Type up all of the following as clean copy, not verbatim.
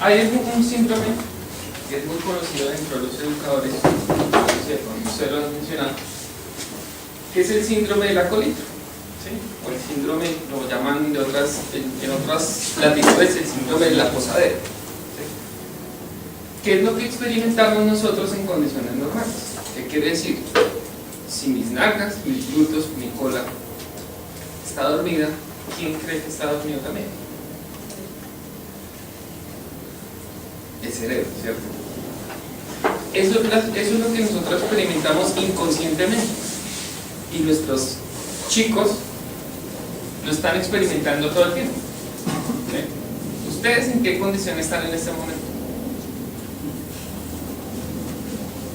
Hay un síndrome que es muy conocido dentro de los educadores, no sé, lo han mencionado, que es el síndrome de la colita, ¿sí? O el síndrome, lo llaman en otras latitudes el síndrome de la posadera, ¿sí? ¿Qué es lo que experimentamos nosotros en condiciones normales? ¿Qué quiere decir? Si mis nalgas, mis glúteos, mi cola está dormida, ¿quién cree que está dormido también? El cerebro, ¿cierto? Eso es lo que nosotros experimentamos inconscientemente y nuestros chicos lo están experimentando todo el tiempo, ¿sí? ¿Ustedes en qué condición están en este momento?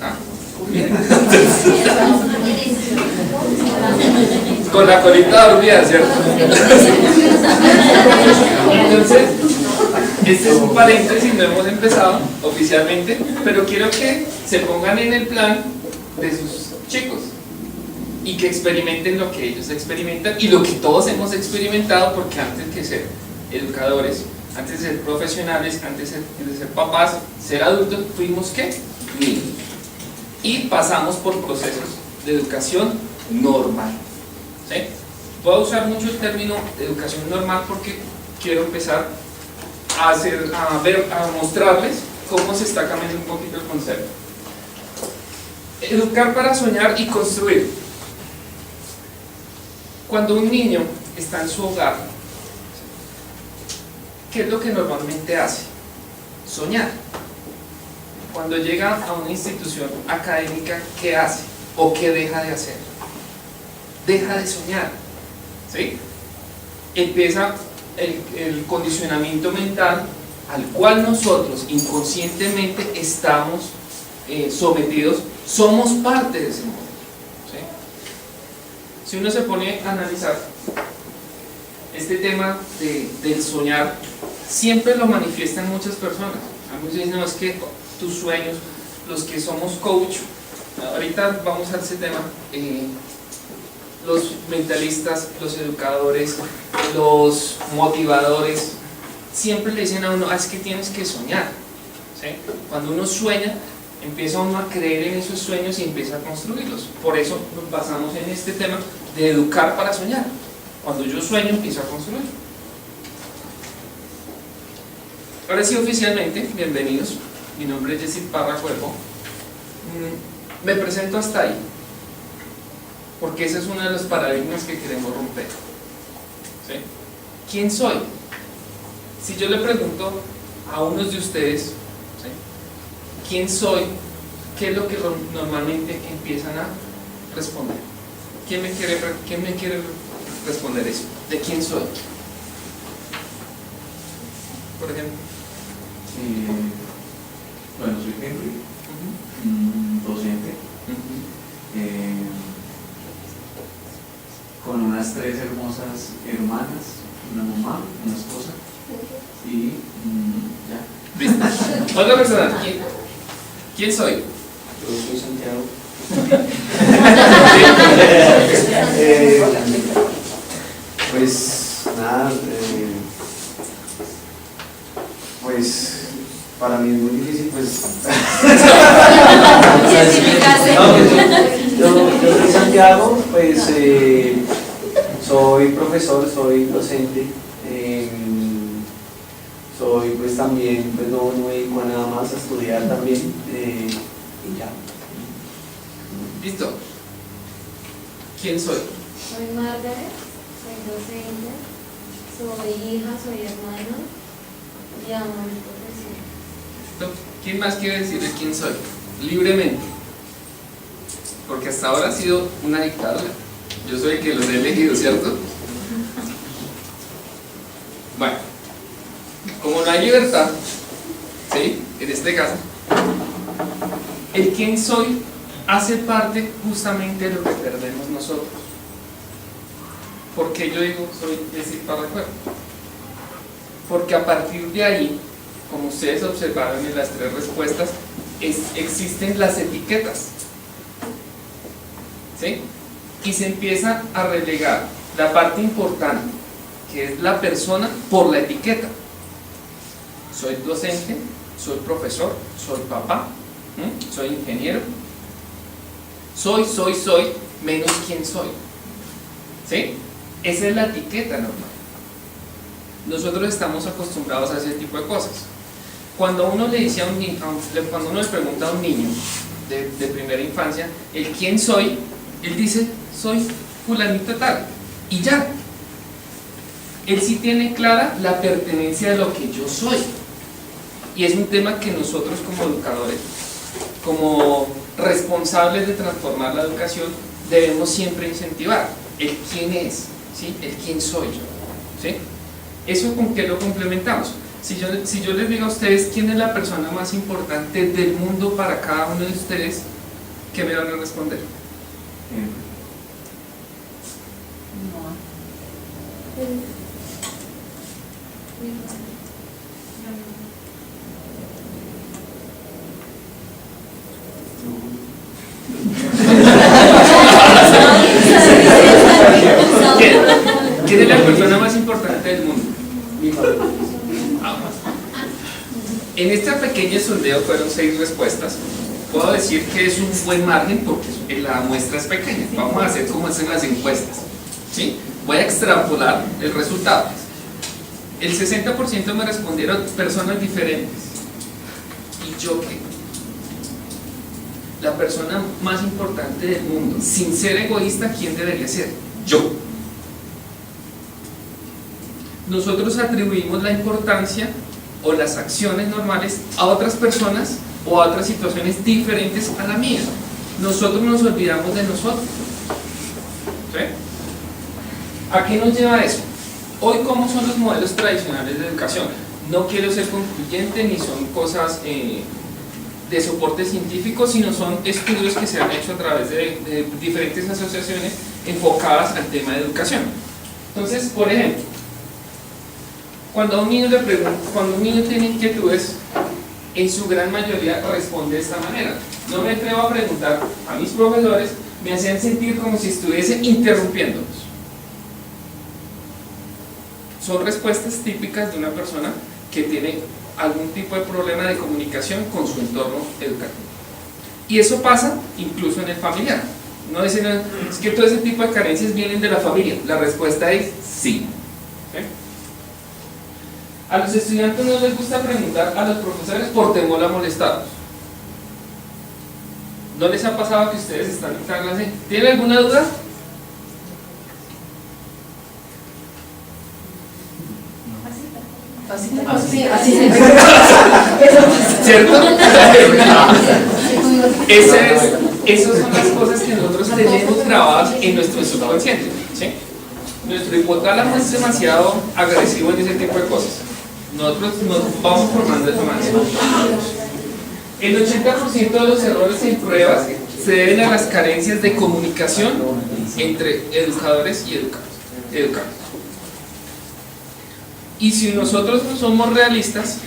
¿Ah? Bien. Con la colita dormida, ¿cierto? Entonces, este es un paréntesis, no hemos empezado oficialmente, pero quiero que se pongan en el plan de sus chicos y que experimenten lo que ellos experimentan y lo que todos hemos experimentado, porque antes de ser educadores, antes de ser profesionales, antes de ser papás, ser adultos, fuimos ¿qué? Niños. Y pasamos por procesos de educación normal, ¿sí? Voy a usar mucho el término educación normal porque quiero empezar a mostrarles cómo se está cambiando un poquito el concepto. Educar para soñar y construir. Cuando un niño está en su hogar, ¿qué es lo que normalmente hace? Soñar. Cuando llega a una institución académica, ¿qué hace? ¿O qué deja de hacer? Deja de soñar, ¿sí? Empieza el condicionamiento mental al cual nosotros inconscientemente estamos sometidos, somos parte de ese mundo, ¿sí? Si uno se pone a analizar este tema del soñar, siempre lo manifiestan muchas personas. Algunos dicen, no, es que tus sueños, los que somos coach, ahorita vamos a ese tema, los mentalistas, los educadores, los motivadores, siempre le dicen a uno, es que tienes que soñar, ¿sí? Cuando uno sueña, empieza uno a creer en esos sueños y empieza a construirlos. Por eso nos basamos en este tema de educar para soñar. Cuando yo sueño, empiezo a construir. Ahora sí, oficialmente, bienvenidos. Mi nombre es Jessy Parra Cuervo. Me presento hasta ahí, porque ese es uno de los paradigmas que queremos romper, ¿sí? ¿Quién soy? Si yo le pregunto a unos de ustedes, ¿sí?, ¿quién soy? ¿Qué es lo que normalmente empiezan a responder? ¿Quién me quiere responder eso? ¿De quién soy? Por ejemplo. Bueno, soy Henry, docente, con unas 3 hermosas hermanas, una mamá, una esposa y ya. ¿Listo? Otra persona, ¿quién soy? Yo soy Santiago. Pues nada, pues para mí es muy difícil, pues. Yo soy Santiago, pues soy profesor, soy docente, soy pues también, pues no me dedico a nada más, a estudiar también, y ya. ¿Listo? ¿Quién soy? Soy Margaret, soy docente, soy hija, soy hermana y amo mi profesión. ¿Listo? ¿Quién más quiere decirle quién soy? Libremente. Porque hasta ahora ha sido una dictadura. Yo soy el que los he elegido, ¿cierto? Bueno, como no hay libertad, ¿sí?, en este caso, el quién soy hace parte justamente de lo que perdemos nosotros. ¿Por qué yo digo soy Jessy Parra Cuervo? Porque a partir de ahí, como ustedes observaron en las 3 respuestas, existen las etiquetas, ¿sí? Y se empieza a relegar la parte importante, que es la persona, por la etiqueta. Soy docente, soy profesor, soy papá, soy ingeniero. Soy, menos quién soy. ¿Sí? Esa es la etiqueta normal. Nosotros estamos acostumbrados a ese tipo de cosas. Cuando uno le dice a un niño, cuando uno le pregunta a un niño de primera infancia, el quién soy, él dice, soy fulanito tal, y ya. Él sí tiene clara la pertenencia de lo que yo soy. Y es un tema que nosotros como educadores, como responsables de transformar la educación, debemos siempre incentivar. El quién es, ¿sí? El quién soy yo, ¿sí? ¿Eso con qué lo complementamos? Si yo les digo a ustedes quién es la persona más importante del mundo para cada uno de ustedes, ¿qué me van a responder? ¿Quién es la persona más importante del mundo? Mi familia. En este pequeño sondeo fueron 6 respuestas. Puedo decir que es un buen margen porque la muestra es pequeña. Vamos a hacer como hacen las encuestas, ¿sí? Voy a extrapolar el resultado. El 60% me respondieron personas diferentes. ¿Y yo qué? La persona más importante del mundo, sin ser egoísta, ¿quién debería ser? Yo. Nosotros atribuimos la importancia o las acciones normales a otras personas o a otras situaciones diferentes a la mía. Nosotros nos olvidamos de nosotros. ¿Sí? ¿A qué nos lleva eso? Hoy, ¿cómo son los modelos tradicionales de educación? No quiero ser concluyente ni son cosas de soporte científico, sino son estudios que se han hecho a través de diferentes asociaciones enfocadas al tema de educación. Entonces, por ejemplo, cuando a un niño le pregunto, cuando un niño tiene inquietudes, en su gran mayoría responde de esta manera. No me atrevo a preguntar a mis profesores, me hacían sentir como si estuviese interrumpiéndolos. Son respuestas típicas de una persona que tiene algún tipo de problema de comunicación con su entorno educativo. Y eso pasa incluso en el familiar. No dicen, es que todo ese tipo de carencias vienen de la familia. La respuesta es sí. ¿Sí? A los estudiantes no les gusta preguntar a los profesores por temor a molestarlos. ¿No les ha pasado que ustedes están en clase? ¿Tienen alguna duda? Así. ¿Cierto? Esas son las cosas que nosotros tenemos grabadas en nuestro subconsciente, ¿sí? Nuestro hipotálamo es demasiado agresivo en ese tipo de cosas. Nosotros nos vamos formando de esa manera. El 80% de los errores en pruebas se deben a las carencias de comunicación entre educadores y educados. Y si nosotros no somos realistas,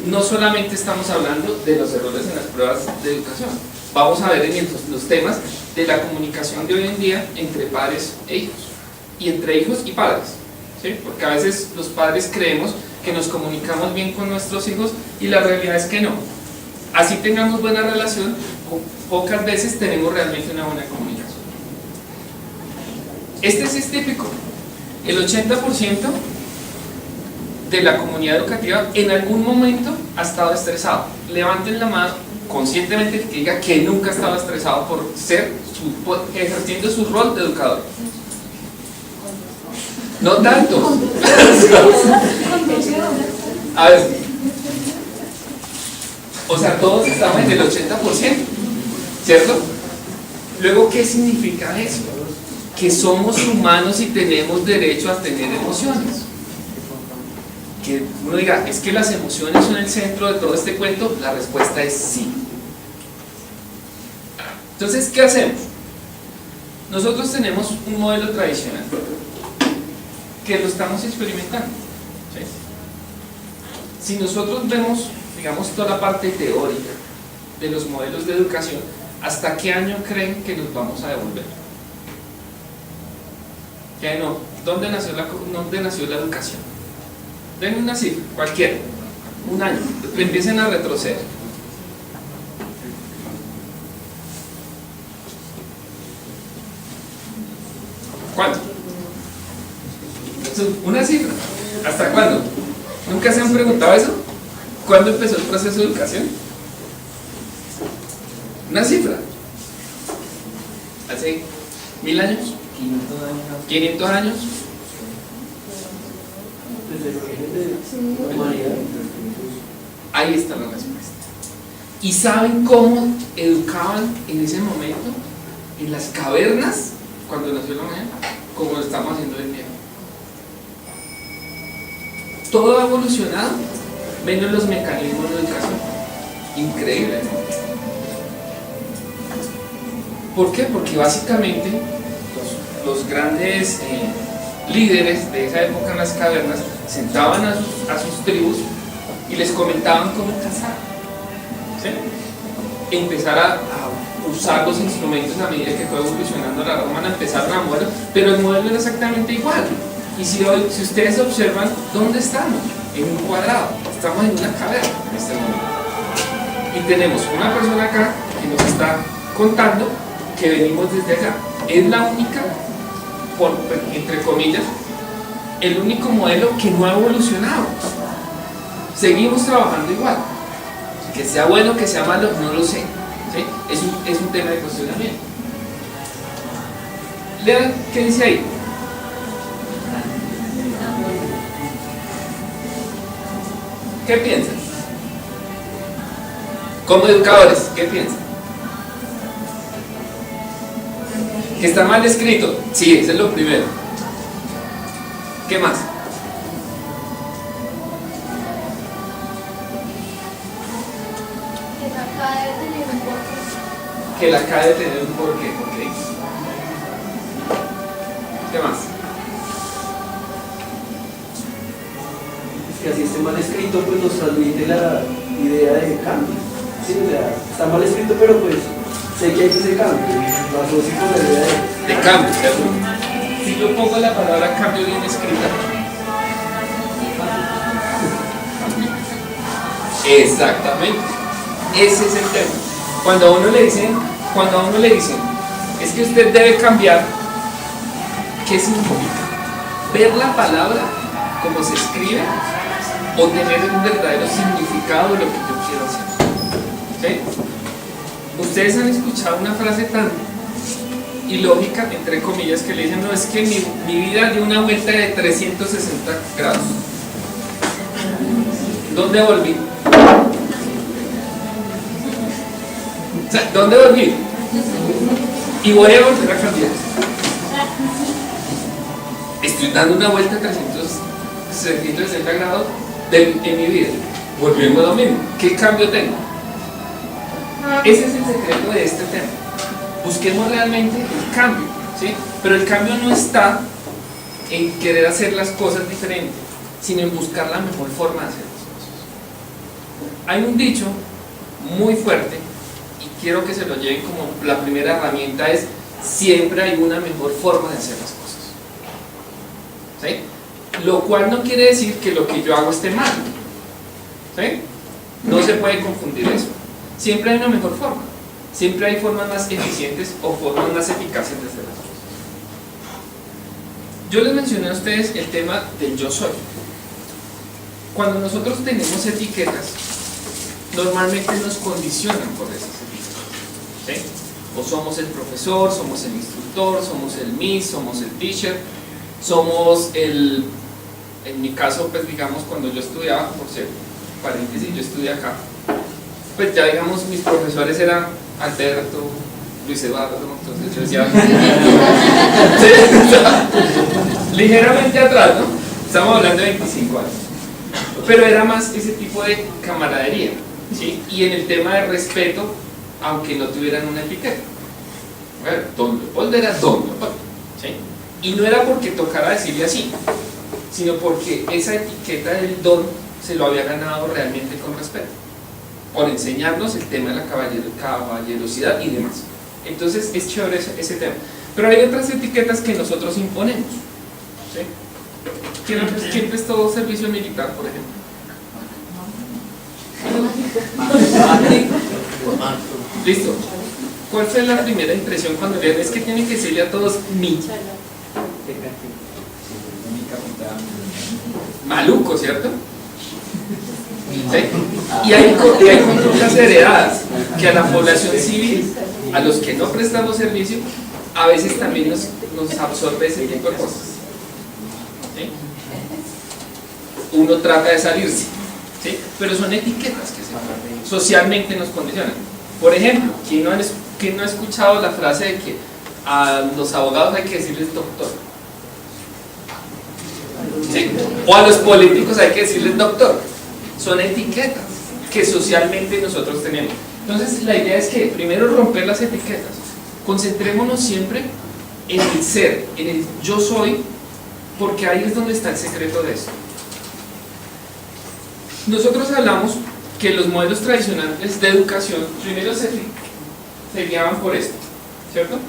no solamente estamos hablando de los errores en las pruebas de educación, vamos a ver en los temas de la comunicación de hoy en día entre padres e hijos, y entre hijos y padres, ¿sí? Porque a veces los padres creemos que nos comunicamos bien con nuestros hijos y la realidad es que no. Así tengamos buena relación, pocas veces tenemos realmente una buena comunicación. Este sí es típico. El 80% de la comunidad educativa en algún momento ha estado estresado. Levanten la mano conscientemente que diga que nunca ha estado estresado por ejerciendo su rol de educador. No tanto. A ver, o sea, todos estamos en el 80%, ¿cierto? Luego, ¿qué significa eso? Que somos humanos y tenemos derecho a tener emociones. Que uno diga, es que las emociones son el centro de todo este cuento, la respuesta es sí. Entonces, ¿qué hacemos? Nosotros tenemos un modelo tradicional que lo estamos experimentando, ¿sí? Si nosotros vemos, digamos, toda la parte teórica de los modelos de educación, ¿hasta qué año creen que nos vamos a devolver? ¿Qué no? ¿Dónde nació la educación? Denme una cifra, cualquiera. Un año. Empiecen a retroceder. ¿Cuánto? Una cifra. ¿Hasta cuándo? ¿Nunca se han preguntado eso? ¿Cuándo empezó el proceso de educación? Una cifra. ¿Hace 1000 años? 500 años. Desde el origen de la humanidad. Ahí está la respuesta. ¿Y saben cómo educaban en ese momento? En las cavernas, cuando nació la humanidad, como lo estamos haciendo hoy en día. Todo ha evolucionado, menos los mecanismos de educación. Increíble, ¿no? ¿Por qué? Porque básicamente los grandes líderes de esa época en las cavernas sentaban a sus tribus y les comentaban cómo cazar, ¿sí? Empezar a usar los instrumentos a medida que fue evolucionando la raza humana, empezaron a mover, pero el modelo era exactamente igual. Y si ustedes observan, ¿dónde estamos? En un cuadrado, estamos en una caverna en este momento. Y tenemos una persona acá que nos está contando que venimos desde allá. Es la única, entre comillas, el único modelo que no ha evolucionado. Seguimos trabajando igual. Que sea bueno, que sea malo, no lo sé. ¿Sí? Es un tema de cuestionamiento. Lean qué dice ahí. ¿Qué piensan? Como educadores, ¿qué piensan? ¿Que está mal escrito? Sí, eso es lo primero. ¿Qué más? Que la acaba de tener un porqué, ¿ok? ¿Qué más? Que así esté mal escrito, pues nos transmite la idea de cambio. Sí, o sea, está mal escrito, pero pues sé que hay que hacer cambio. Lo asocio con la idea de cambio, ¿cierto? Si yo pongo la palabra cambio bien escrita, exactamente, ese es el tema. Cuando a uno le dicen, es que usted debe cambiar, ¿qué significa? Ver la palabra como se escribe o tener un verdadero significado de lo que yo quiero hacer. ¿Sí? Ustedes han escuchado una frase tan ilógica, entre comillas, que le dicen, no, es que mi vida dio una vuelta de 360 grados. ¿Dónde volví? O sea, ¿dónde volví? Y voy a volver a cambiar. Estoy dando una vuelta de 360 grados en mi vida. Volviendo a lo mismo. ¿Qué cambio tengo? Ese es el secreto de este tema. Busquemos realmente el cambio, ¿sí? Pero el cambio no está en querer hacer las cosas diferentes, sino en buscar la mejor forma de hacer las cosas. Hay un dicho muy fuerte y quiero que se lo lleven como la primera herramienta: es siempre hay una mejor forma de hacer las cosas, ¿sí? Lo cual no quiere decir que lo que yo hago esté mal, ¿sí? No se puede confundir eso. Siempre hay una mejor forma, siempre hay formas más eficientes o formas más eficaces de hacer las cosas. Yo les mencioné a ustedes el tema del yo soy. Cuando nosotros tenemos etiquetas, normalmente nos condicionan por esas etiquetas, ¿sí? O somos el profesor, somos el instructor, somos el miss, somos el teacher, somos el... En mi caso, pues digamos, cuando yo estudiaba, por ser paréntesis, yo estudié acá, pues ya digamos mis profesores eran Alberto, Luis Eduardo, entonces yo decía ligeramente atrás, ¿no? Estamos hablando de 25 años, pero era más ese tipo de camaradería, ¿sí? Y en el tema de respeto, aunque no tuvieran una etiqueta. Bueno, Don Leopoldo era Don Leopoldo, ¿sí? Y no era porque tocara decirle así, sino porque esa etiqueta del don se lo había ganado realmente con respeto, por enseñarnos el tema de la caballerosidad y demás. Entonces es chévere ese tema. Pero hay otras etiquetas que nosotros imponemos, ¿sí? ¿Quién prestó servicio militar, por ejemplo? Listo. ¿Cuál fue la primera impresión cuando lean? Es que tienen que decirle a todos mi. Maluco, ¿cierto? ¿Sí? Y hay conductas heredadas que a la población civil, a los que no prestamos servicio, a veces también nos absorbe ese tipo de cosas. ¿Sí? Uno trata de salirse, ¿sí? Pero son etiquetas que socialmente nos condicionan. Por ejemplo, ¿quién no ha escuchado la frase de que a los abogados hay que decirles doctor? ¿Sí? O a los políticos hay que decirles doctor. Son etiquetas que socialmente nosotros tenemos. Entonces la idea es que primero romper las etiquetas. Concentrémonos siempre en el ser, en el yo soy, porque ahí es donde está el secreto de esto. Nosotros hablamos que los modelos tradicionales de educación primero se guiaban por esto, ¿cierto?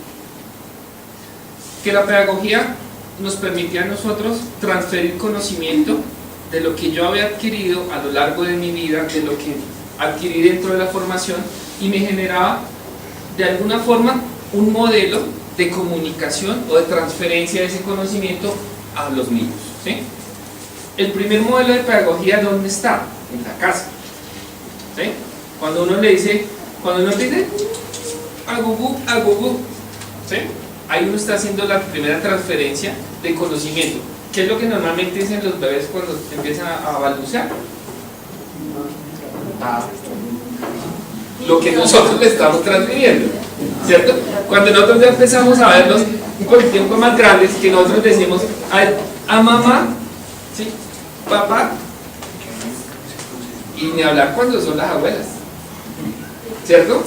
Que la pedagogía nos permitía a nosotros transferir conocimiento de lo que yo había adquirido a lo largo de mi vida, de lo que adquirí dentro de la formación, y me generaba de alguna forma un modelo de comunicación o de transferencia de ese conocimiento a los niños, ¿sí? El primer modelo de pedagogía, ¿dónde está? En la casa, ¿sí? Cuando uno dice agugú, ¿sí? Ahí uno está haciendo la primera transferencia de conocimiento. ¿Qué es lo que normalmente dicen los bebés cuando empiezan a balbucear? Lo que nosotros le estamos transfiriendo, ¿cierto? Cuando nosotros ya empezamos a verlos un poco más grandes, que nosotros decimos a mamá, ¿sí? Papá, y ni hablar cuando son las abuelas, ¿cierto?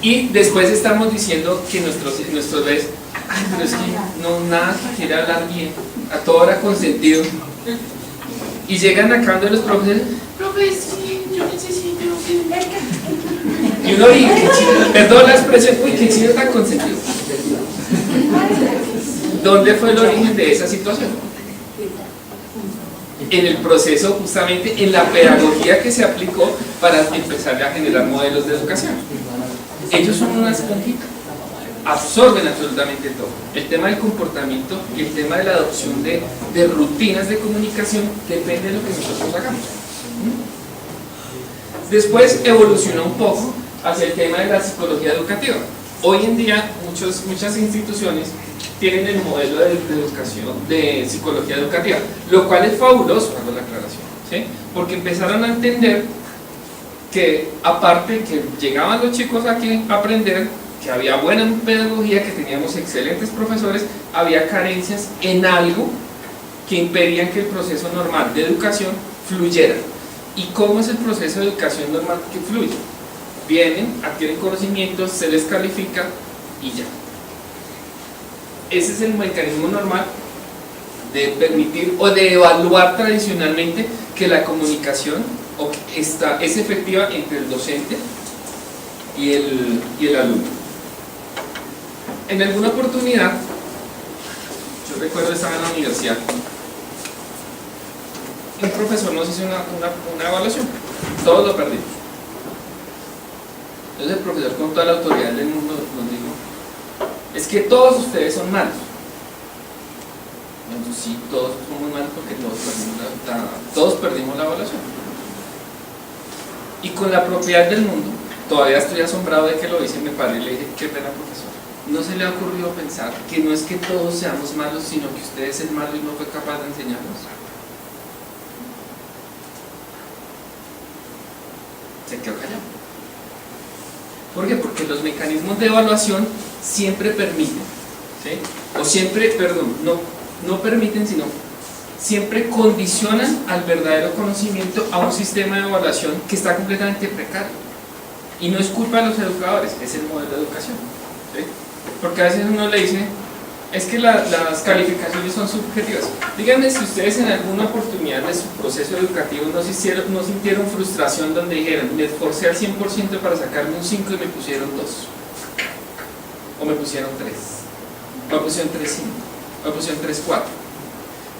Y después estamos diciendo que nuestros bebés, ay, pero es que no, nada que quiere hablar bien, a toda hora consentido. Y llegan acá donde los profesores, profe, sí, yo necesito que... Y uno dice, perdón la expresión, uy, qué chido tan consentido. ¿Dónde fue el origen de esa situación? En el proceso, justamente, en la pedagogía que se aplicó para empezar a generar modelos de educación. Ellos son una esponjita, absorben absolutamente todo. El tema del comportamiento y el tema de la adopción de rutinas de comunicación depende de lo que nosotros hagamos. Después evolucionó un poco hacia el tema de la psicología educativa. Hoy en día muchas instituciones tienen el modelo de educación, de psicología educativa, lo cual es fabuloso, hago la aclaración, ¿sí? Porque empezaron a entender que aparte que llegaban los chicos aquí a aprender, que había buena pedagogía, que teníamos excelentes profesores, había carencias en algo que impedían que el proceso normal de educación fluyera. ¿Y cómo es el proceso de educación normal que fluye? Vienen, adquieren conocimientos, se les califica y ya. Ese es el mecanismo normal de permitir o de evaluar tradicionalmente que la comunicación es efectiva entre el docente y el alumno. En alguna oportunidad, yo recuerdo estaba en la universidad, un profesor nos hizo una evaluación, todos lo perdimos. Entonces el profesor, con toda la autoridad del mundo, nos dijo: es que todos ustedes son malos. Entonces sí, todos somos malos porque todos perdimos la evaluación. Y con la propiedad del mundo, todavía estoy asombrado de que lo hice, me paré y le dije: qué pena, profesor, ¿no se le ha ocurrido pensar que no es que todos seamos malos, sino que usted es el malo y no fue capaz de enseñarnos? Se quedó callado. ¿Por qué? Porque los mecanismos de evaluación siempre permiten, ¿sí? O siempre, perdón, no permiten, sino siempre condicionan al verdadero conocimiento a un sistema de evaluación que está completamente precario. Y no es culpa de los educadores, es el modelo de educación, ¿sí? Porque a veces uno le dice: es que las calificaciones son subjetivas. Díganme si ustedes en alguna oportunidad de su proceso educativo no sintieron frustración donde dijeron: me esforcé al 100% para sacarme un 5 y me pusieron 2, o me pusieron 3, o me pusieron 3.5, o me pusieron 3.4.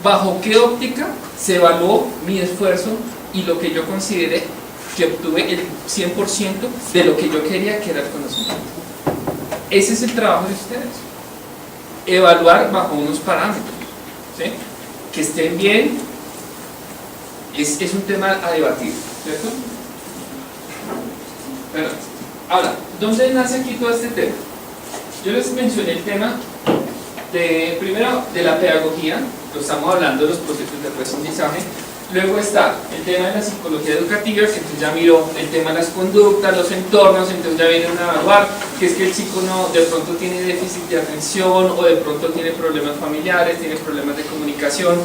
¿Bajo qué óptica se evaluó mi esfuerzo y lo que yo consideré que obtuve el 100% de lo que yo quería, que era el conocimiento. Ese es el trabajo de ustedes. Evaluar bajo unos parámetros, ¿sí? Que estén bien, es un tema a debatir, ¿cierto? Bueno, ahora, ¿dónde nace aquí todo este tema? Yo les mencioné el tema primero de la pedagogía, lo estamos hablando de los procesos de aprendizaje. Luego está el tema de la psicología educativa, que entonces ya miró el tema de las conductas, los entornos, entonces ya vienen a evaluar que es que el chico de pronto tiene déficit de atención, o de pronto tiene problemas familiares, tiene problemas de comunicación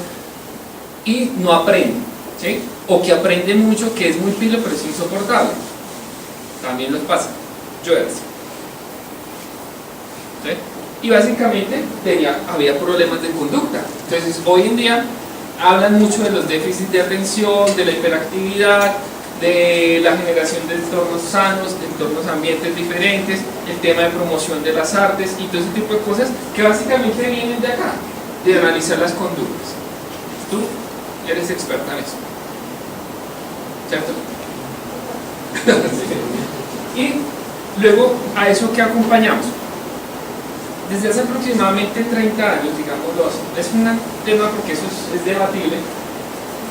y no aprende, ¿sí? O que aprende mucho, que es muy pilo pero es insoportable. También nos pasa, yo era así, ¿sí? Y básicamente había problemas de conducta. Entonces hoy en día hablan mucho de los déficits de atención, de la hiperactividad, de la generación de entornos sanos, de entornos ambientes diferentes, el tema de promoción de las artes y todo ese tipo de cosas que básicamente vienen de acá, de analizar las conductas. Tú eres experta en eso, ¿cierto? Y luego a eso que acompañamos. Desde hace aproximadamente 30 años, digámoslo así, es un tema porque eso es debatible,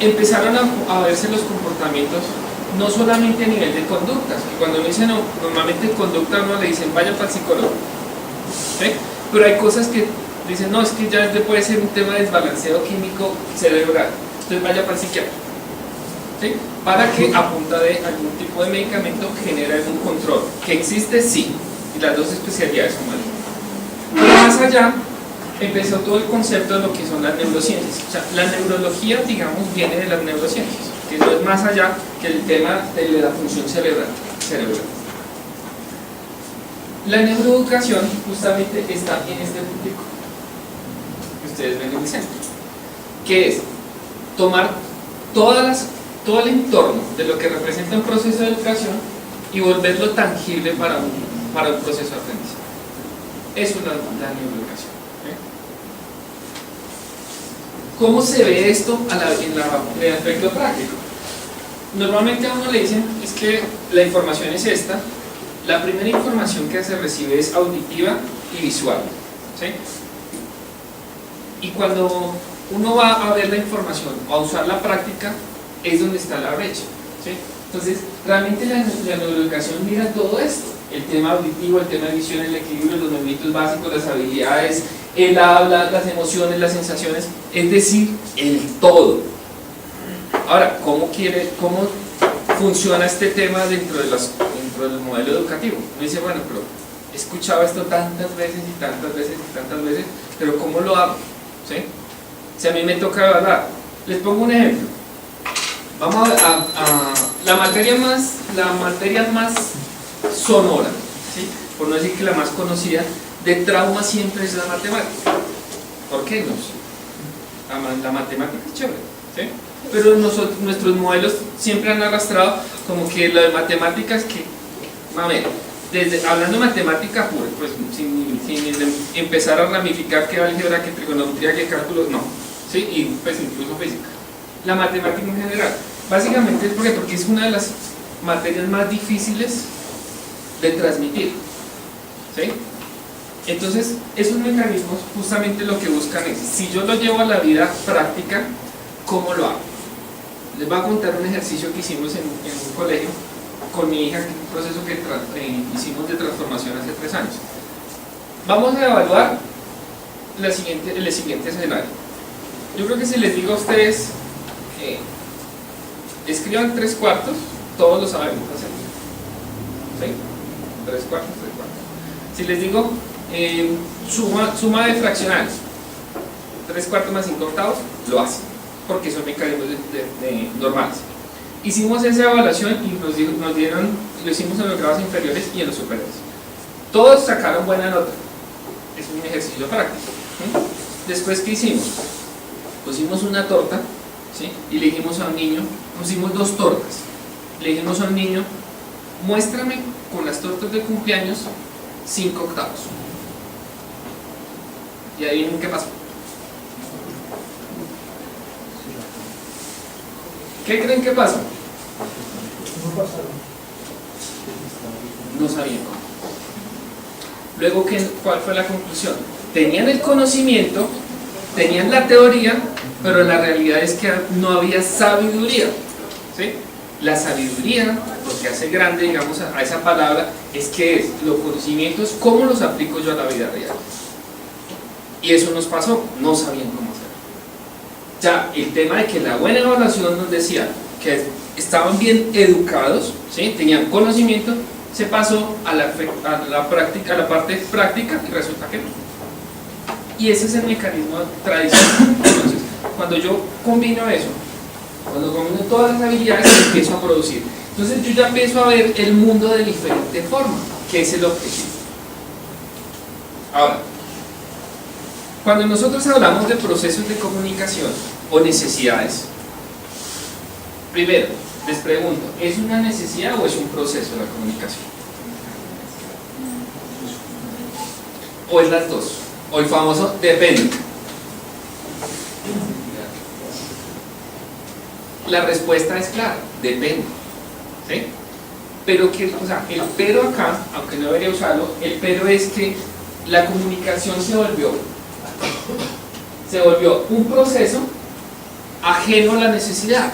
empezaron a verse los comportamientos no solamente a nivel de conductas, que cuando uno dice normalmente conducta uno le dicen vaya para el psicólogo, ¿sí? Pero hay cosas que dicen no, es que ya puede ser un tema de desbalanceo químico cerebral, entonces vaya para el psiquiatra, ¿sí? Para que a punta de algún tipo de medicamento genere algún control, que existe sí, y las dos especialidades son malas. Pero más allá empezó todo el concepto de lo que son las neurociencias. O sea, la neurología, digamos, viene de las neurociencias, que no es más allá que el tema de la función cerebral. La neuroeducación justamente está en este puntico que ustedes ven en el centro, que es tomar todo el entorno de lo que representa un proceso de educación y volverlo tangible para un proceso de aprendizaje. Eso es la neuroeducación. ¿Cómo se ve esto en el aspecto práctico? Normalmente a uno le dicen es que la información es esta. La primera información que se recibe es auditiva y visual, ¿sí? Y cuando uno va a ver la información o a usar la práctica es donde está la brecha, ¿sí? Entonces realmente la neuroeducación mira todo esto: el tema auditivo, el tema de visión, el equilibrio, los movimientos básicos, las habilidades, el habla, las emociones, las sensaciones, es decir, el todo. Ahora, ¿cómo funciona este tema dentro del modelo educativo? Uno dice, bueno, pero he escuchado esto tantas veces y tantas veces y tantas veces, pero ¿cómo lo hago? ¿Sí? Si a mí me toca evaluar, les pongo un ejemplo. Vamos a la materia más sonora, ¿sí? Por no decir que la más conocida, de trauma siempre es la matemática. ¿Por qué no? La matemática es chévere, ¿sí? Pero nuestros modelos siempre han arrastrado como que lo de matemáticas que, hablando de matemática pura, pues sin empezar a ramificar que álgebra, que trigonometría, que cálculos, no, ¿sí? Y pues incluso física. La matemática en general, básicamente es porque es una de las materias más difíciles de transmitir, ¿sí? Entonces esos mecanismos justamente lo que buscan es, si yo lo llevo a la vida práctica, ¿cómo lo hago? Les voy a contar un ejercicio que hicimos en un colegio con mi hija, un proceso que hicimos de transformación hace 3 años. Vamos a evaluar el siguiente escenario. Yo creo que si les digo a ustedes escriban 3/4, todos lo sabemos hacer, ¿sí? 3/4. Si les digo suma de fraccionarios, 3/4 más 5/8, lo hacen, porque son mecanismos normales. Hicimos esa evaluación y lo hicimos en los grados inferiores y en los superiores. Todos sacaron buena nota. Es un ejercicio práctico, ¿sí? Después, ¿qué hicimos? Pusimos una torta, ¿sí? Y le dijimos a un niño, pusimos 2 tortas. Le dijimos a un niño, muéstrame con las tortas de cumpleaños 5/8. Y adivinen qué pasó. ¿Qué creen que pasó? pasaron. No sabían cómo. Luego, ¿cuál fue la conclusión? Tenían el conocimiento, tenían la teoría, pero la realidad es que no había sabiduría, ¿sí? La sabiduría, lo que hace grande, digamos, a esa palabra, es que los conocimientos, ¿cómo los aplico yo a la vida real? Y eso nos pasó, no sabían cómo hacerlo. Ya, el tema de que la buena evaluación nos decía que estaban bien educados, ¿sí? Tenían conocimiento, se pasó a la práctica, a la parte práctica, y resulta que no. Y ese es el mecanismo tradicional. Entonces, cuando yo combino eso, cuando combino todas las habilidades, empiezo a producir. Entonces yo ya empiezo a ver el mundo de diferente forma, que es el objetivo. Ahora, cuando nosotros hablamos de procesos de comunicación o necesidades, primero, les pregunto, ¿es una necesidad o es un proceso de la comunicación? ¿O es las dos? O el famoso depende. La respuesta es clara, depende, ¿sí? Pero que, o sea, el pero acá, aunque no debería usarlo, el pero es que la comunicación se volvió un proceso ajeno a la necesidad.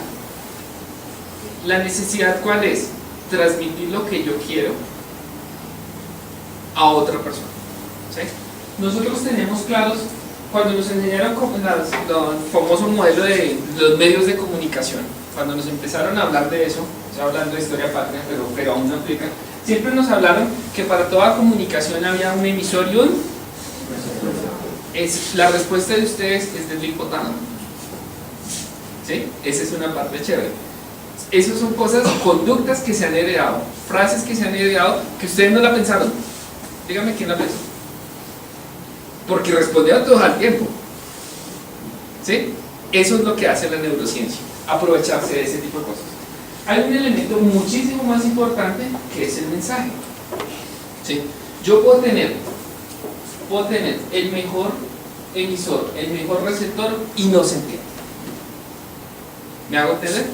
¿La necesidad cuál es? Transmitir lo que yo quiero a otra persona, ¿sí? Nosotros tenemos claros, cuando nos enseñaron el famoso modelo de los medios de comunicación, cuando nos empezaron a hablar de eso, estoy hablando de historia patria, pero aún no aplica, siempre nos hablaron que para toda comunicación había un emisor y la respuesta de ustedes es del hipotálamo, ¿sí? Esa es una parte chévere. Esas son cosas, conductas que se han heredado, frases que se han heredado, que ustedes no la pensaron. Dígame quién la pensó. Porque respondieron todos al tiempo, ¿sí? Eso es lo que hace la neurociencia, aprovecharse de ese tipo de cosas. Hay un elemento muchísimo más importante que es el mensaje, ¿sí? Yo puedo tener el mejor emisor, el mejor receptor y no se entiende. ¿Me hago entender?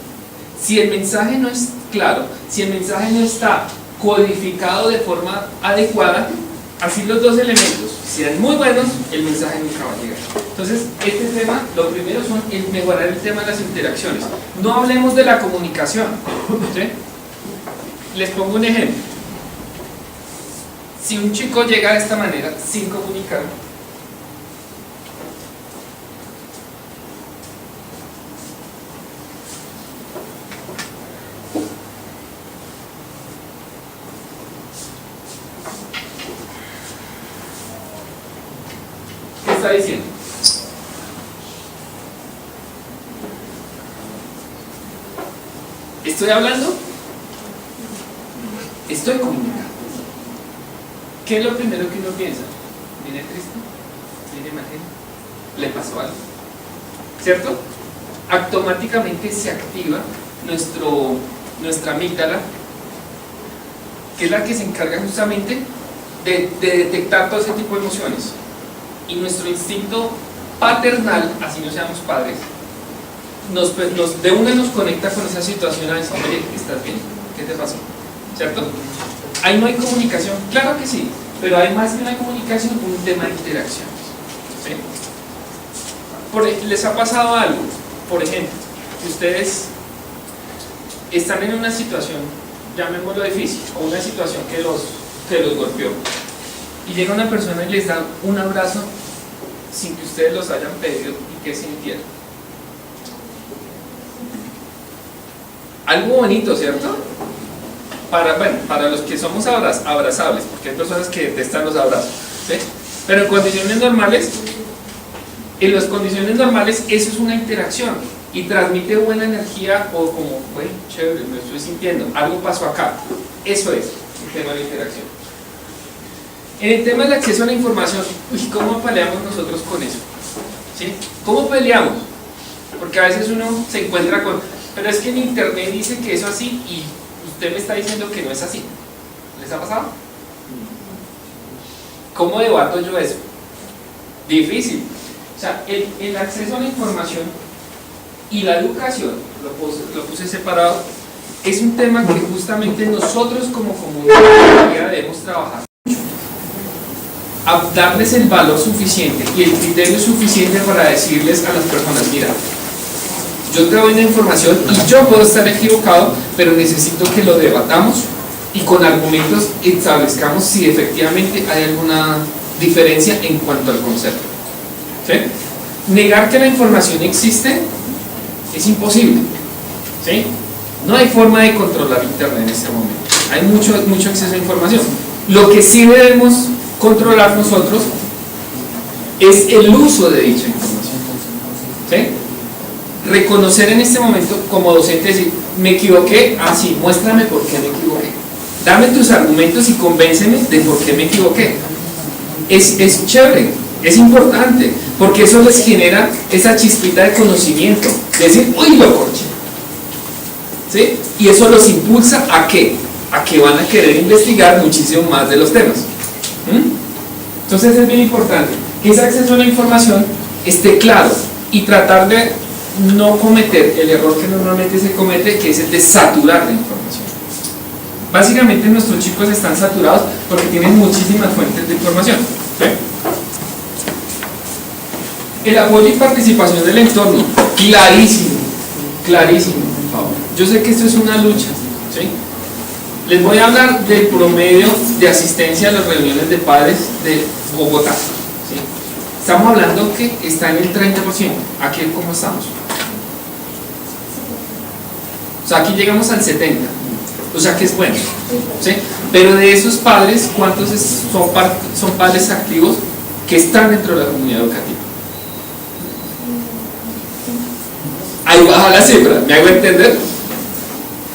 Si el mensaje no es claro, si el mensaje no está codificado de forma adecuada, así los dos elementos sean muy buenos, el mensaje nunca va a llegar. Entonces, este tema, lo primero son mejorar el tema de las interacciones. No hablemos de la comunicación, ¿sí? Les pongo un ejemplo. Si un chico llega de esta manera, sin comunicar, ¿qué está diciendo? ¿Estoy hablando? Estoy comunicando. ¿Qué es lo primero que uno piensa? ¿Viene triste? ¿Viene mal? ¿Le pasó algo? ¿Cierto? Automáticamente se activa nuestra amígdala, que es la que se encarga justamente de detectar todo ese tipo de emociones. Y nuestro instinto paternal, así no seamos padres, de una nos conecta con esa situación a decir, oye, ¿estás bien? ¿Qué te pasó? ¿Cierto? Ahí no hay comunicación, claro que sí, pero hay más que una comunicación, un tema de interacciones, ¿sí? ¿Les ha pasado algo? Por ejemplo, que ustedes están en una situación, llamémoslo difícil, o una situación que los golpeó, y llega una persona y les da un abrazo sin que ustedes los hayan pedido y que sintieran. Algo bonito, ¿cierto? Para los que somos abrazables, porque hay personas que detestan los abrazos, ¿sí? Pero en condiciones normales, eso es una interacción y transmite buena energía, o como, bueno, chévere, me estoy sintiendo, algo pasó acá. Eso es el tema de la interacción. En el tema del acceso a la información, ¿cómo peleamos nosotros con eso? ¿Sí? ¿Cómo peleamos? Porque a veces uno se encuentra con, pero es que en internet dice que eso es así y usted me está diciendo que no es así. ¿Les ha pasado? ¿Cómo debato yo eso? Difícil. O sea, el acceso a la información y la educación, lo puse separado, es un tema que justamente nosotros como comunidad debemos trabajar. A darles el valor suficiente y el criterio suficiente para decirles a las personas, mira, yo te doy una información y yo puedo estar equivocado, pero necesito que lo debatamos y con argumentos establezcamos si efectivamente hay alguna diferencia en cuanto al concepto. ¿Sí? Negar que la información existe es imposible. ¿Sí? No hay forma de controlar Internet en este momento. Hay mucho acceso a información. Lo que sí debemos controlar nosotros es el uso de dicha información. ¿Sí? Reconocer en este momento como docente, decir, me equivoqué, sí, muéstrame por qué me equivoqué. Dame tus argumentos y convénceme de por qué me equivoqué. Es chévere, es importante, porque eso les genera esa chispita de conocimiento, de decir, uy, lo corché. ¿Sí? Y eso los impulsa ¿a qué? A que van a querer investigar muchísimo más de los temas. Entonces es bien importante que ese acceso a la información esté claro y tratar de no cometer el error que normalmente se comete, que es el de saturar la información. Básicamente nuestros chicos están saturados porque tienen muchísimas fuentes de información. ¿Sí? El apoyo y participación del entorno, clarísimo, clarísimo. Yo sé que esto es una lucha. ¿Sí? Les voy a hablar del promedio de asistencia a las reuniones de padres de Bogotá. ¿Sí? Estamos hablando que está en el 30%. ¿Aquí cómo estamos? O sea, aquí llegamos al 70%. O sea que es bueno. ¿Sí? Pero de esos padres, ¿cuántos son padres activos que están dentro de la comunidad educativa? Ahí baja la cifra, ¿me hago entender?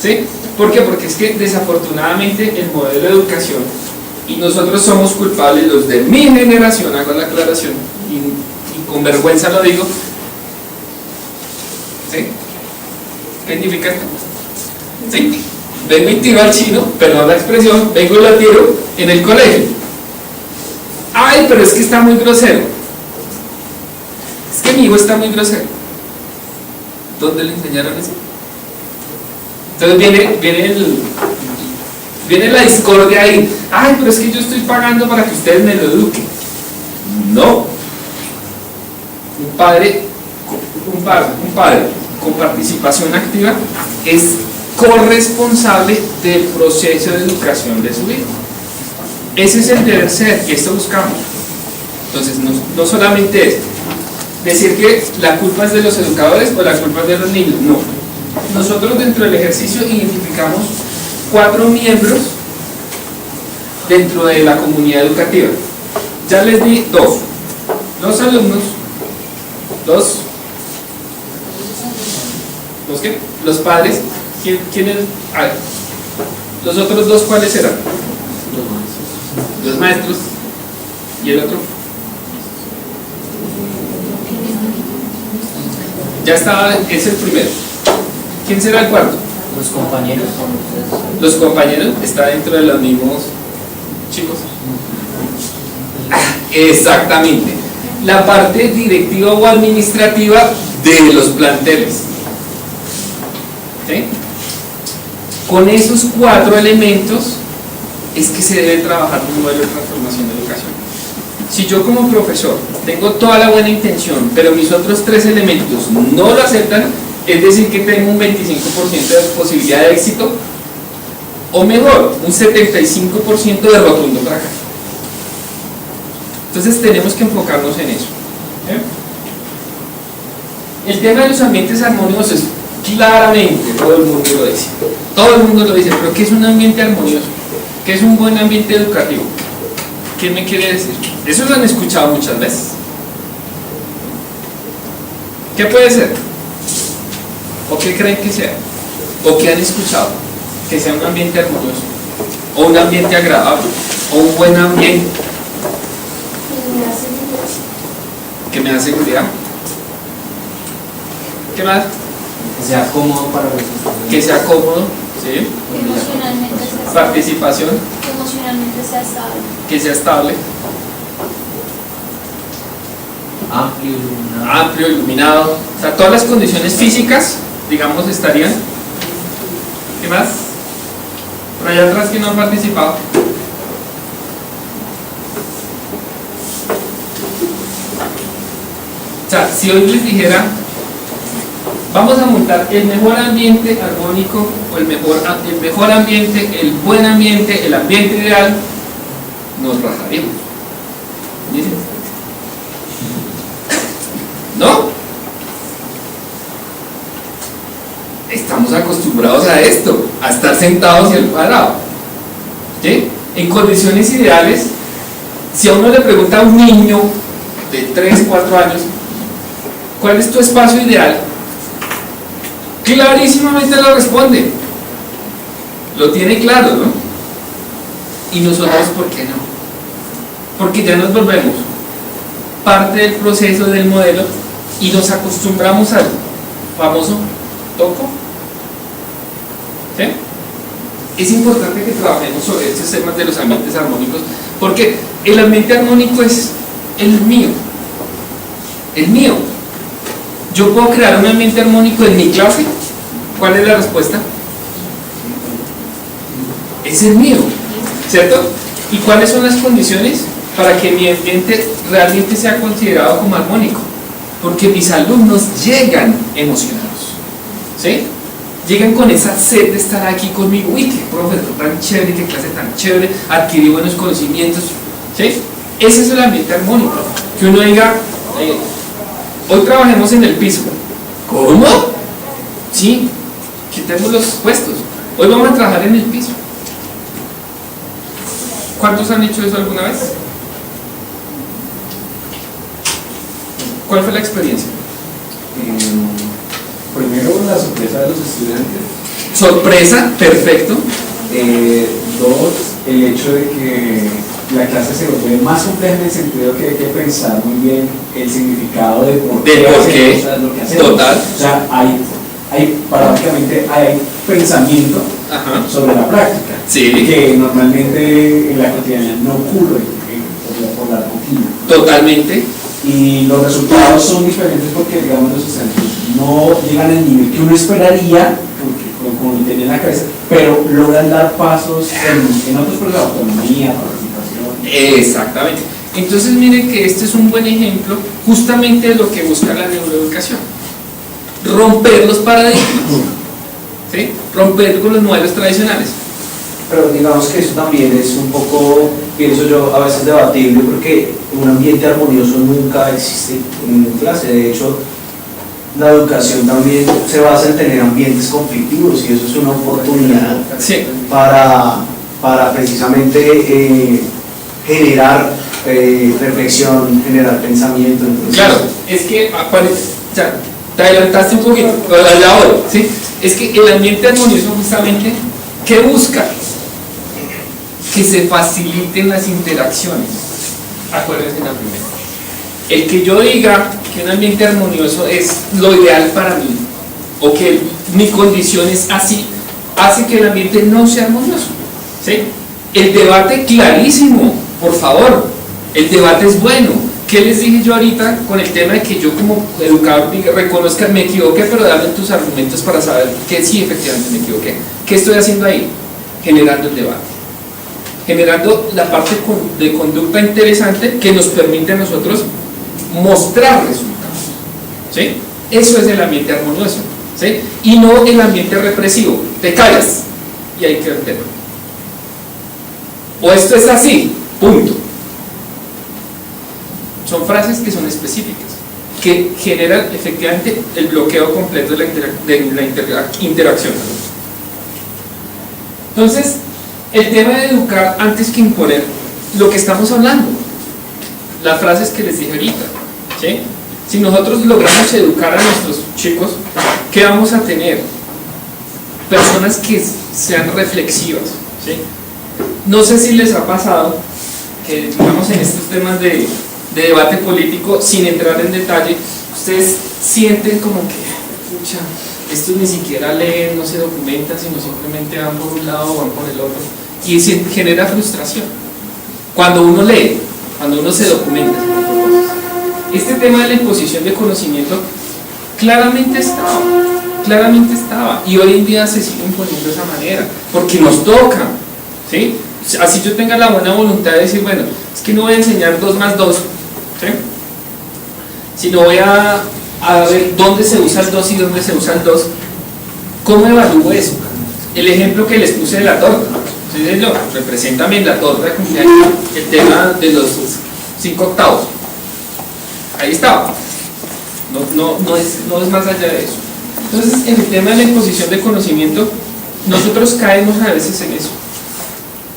¿Sí? ¿Por qué? Porque es que desafortunadamente el modelo de educación, y nosotros somos culpables, los de mi generación, hago la aclaración, y con vergüenza lo digo. ¿Sí? ¿Qué significa esto? ¿Sí? Vengo y tiro al chino, perdón la expresión, vengo y lo tiro en el colegio. Ay, pero es que está muy grosero. Es que mi hijo está muy grosero. ¿Dónde le enseñaron eso? Entonces viene la discordia ahí. Ay, pero es que yo estoy pagando para que ustedes me lo eduquen. No. Un padre con participación activa es corresponsable del proceso de educación de su hijo. Ese es el deber ser, y esto buscamos. Entonces no solamente es decir que la culpa es de los educadores o la culpa es de los niños, no. Nosotros dentro del ejercicio identificamos 4 miembros dentro de la comunidad educativa. Ya les di 2 alumnos, los padres. ¿Quiénes? A ver, los otros 2, ¿cuáles eran? Los maestros. ¿Y el otro? Ya estaba, es el primero. ¿Quién será el cuarto? Los compañeros. Los compañeros, está dentro de los mismos chicos. Exactamente. La parte directiva o administrativa de los planteles. ¿Sí? Con esos 4 elementos es que se debe trabajar un modelo de transformación de educación. Si yo como profesor tengo toda la buena intención, pero mis otros 3 elementos no lo aceptan, es decir que tengo un 25% de posibilidad de éxito, o mejor, un 75% de rotundo fracaso. Entonces tenemos que enfocarnos en eso. El tema de los ambientes armoniosos, claramente todo el mundo lo dice. Todo el mundo lo dice, pero ¿qué es un ambiente armonioso? ¿Qué es un buen ambiente educativo? ¿Qué me quiere decir? Eso lo han escuchado muchas veces. ¿Qué puede ser? ¿O qué creen que sea? ¿O qué han escuchado? Que sea un ambiente armonioso, o un ambiente agradable, o un buen ambiente. ¿Que me da seguridad? ¿Qué más? Que sea cómodo para los estudiantes. Que sea cómodo, ¿sí? Emocionalmente sea estable. Participación, Que emocionalmente sea estable. que sea estable, amplio, iluminado. O sea, todas las condiciones físicas, digamos, estarían ¿Qué más? Por allá atrás, ¿quién no ha participado? O sea, si hoy les dijera, vamos a montar el mejor ambiente armónico, o el mejor ambiente, el buen ambiente, el ambiente ideal, nos rajaríamos. Miren. ¿No? Estamos acostumbrados a esto, a estar sentados y al cuadrado. ¿Sí? En condiciones ideales, si a uno le pregunta a un niño de 3, 4 años, ¿cuál es tu espacio ideal? Clarísimamente lo responde. Lo tiene claro, ¿no? Y nosotros, ¿por qué no? Porque ya nos volvemos parte del proceso del modelo y nos acostumbramos al famoso toco. ¿Sí? Es importante que trabajemos sobre estos temas de los ambientes armónicos, porque el ambiente armónico es el mío. El mío. ¿Yo puedo crear un ambiente armónico en mi clase? ¿Cuál es la respuesta? Es el mío, ¿cierto? ¿Y cuáles son las condiciones para que mi ambiente realmente sea considerado como armónico? Porque mis alumnos llegan emocionados, ¿sí? Llegan con esa sed de estar aquí conmigo. Uy, qué profesor tan chévere, qué clase tan chévere, adquirí buenos conocimientos, ¿sí? Ese es el ambiente armónico. Que uno diga, hoy trabajemos en el piso. ¿Cómo? Sí, quitemos los puestos. Hoy vamos a trabajar en el piso. ¿Cuántos han hecho eso alguna vez? ¿Cuál fue la experiencia? Primero, la sorpresa de los estudiantes. Sorpresa, perfecto. 2, el hecho de que la clase se vuelve más compleja en el sentido que hay que pensar muy bien el significado de por qué hacemos lo que hacemos. Total. O sea, paradójicamente hay pensamiento sobre la práctica, sí, que normalmente en la cotidianidad no ocurre por la rutina. Totalmente. Y los resultados son diferentes porque, digamos, los estudiantes no llegan al nivel que uno esperaría, como lo tenía en la cabeza, pero logran dar pasos en otros procesos de autonomía, participación. Exactamente. Entonces miren que este es un buen ejemplo justamente de lo que busca la neuroeducación. Romper los paradigmas, ¿sí? Romper con los modelos tradicionales. Pero digamos que eso también es un poco, pienso yo, a veces debatible, porque un ambiente armonioso nunca existe en clase. De hecho, la educación también se basa en tener ambientes conflictivos, y eso es una oportunidad, sí, para precisamente generar reflexión, generar pensamiento. Entonces, claro, es que ya, te adelantaste un poquito, ¿sí? Es que el ambiente armonioso justamente, ¿qué busca? Que se faciliten las interacciones. Acuérdense en la primera. El que yo diga que un ambiente armonioso es lo ideal para mí, o que mi condición es así, hace que el ambiente no sea armonioso, ¿sí? El debate clarísimo, por favor, el debate es bueno. ¿Qué les dije yo ahorita con el tema de que yo como educador reconozca, me equivoqué, pero dame tus argumentos para saber que sí, efectivamente me equivoqué? ¿Qué estoy haciendo ahí? Generando el debate, generando la parte de conducta interesante que nos permite a nosotros mostrar resultados, ¿sí? Eso es el ambiente armonioso, ¿sí? Y no el ambiente represivo. Te callas y hay que el tema. O esto es así, punto. Son frases que son específicas, que generan efectivamente el bloqueo completo de la interacción. Entonces, el tema de educar antes que imponer, lo que estamos hablando, las frases que les dije ahorita, ¿sí? Si nosotros logramos educar a nuestros chicos, ¿qué vamos a tener? Personas que sean reflexivas, ¿sí? No sé si les ha pasado que, digamos, en estos temas de debate político, sin entrar en detalle, ustedes sienten como que, pucha, estos ni siquiera leen, no se documentan, sino simplemente van por un lado o van por el otro, y se genera frustración. Cuando uno lee, cuando uno se documenta, este tema de la imposición de conocimiento claramente está. claramente estaba, y hoy en día se sigue imponiendo de esa manera, porque nos toca, ¿sí? Así yo tenga la buena voluntad de decir, bueno, es que no voy a enseñar 2 más 2, ¿sí? Sino voy a ver dónde se usa el 2 y dónde se usa el 2. ¿Cómo evalúo eso? El ejemplo que les puse de la torta. Entonces yo, represéntame en la torta de cumpleaños el tema de los 5 octavos. Ahí estaba. No es más allá de eso. Entonces, en el tema de la imposición de conocimiento, nosotros caemos a veces en eso,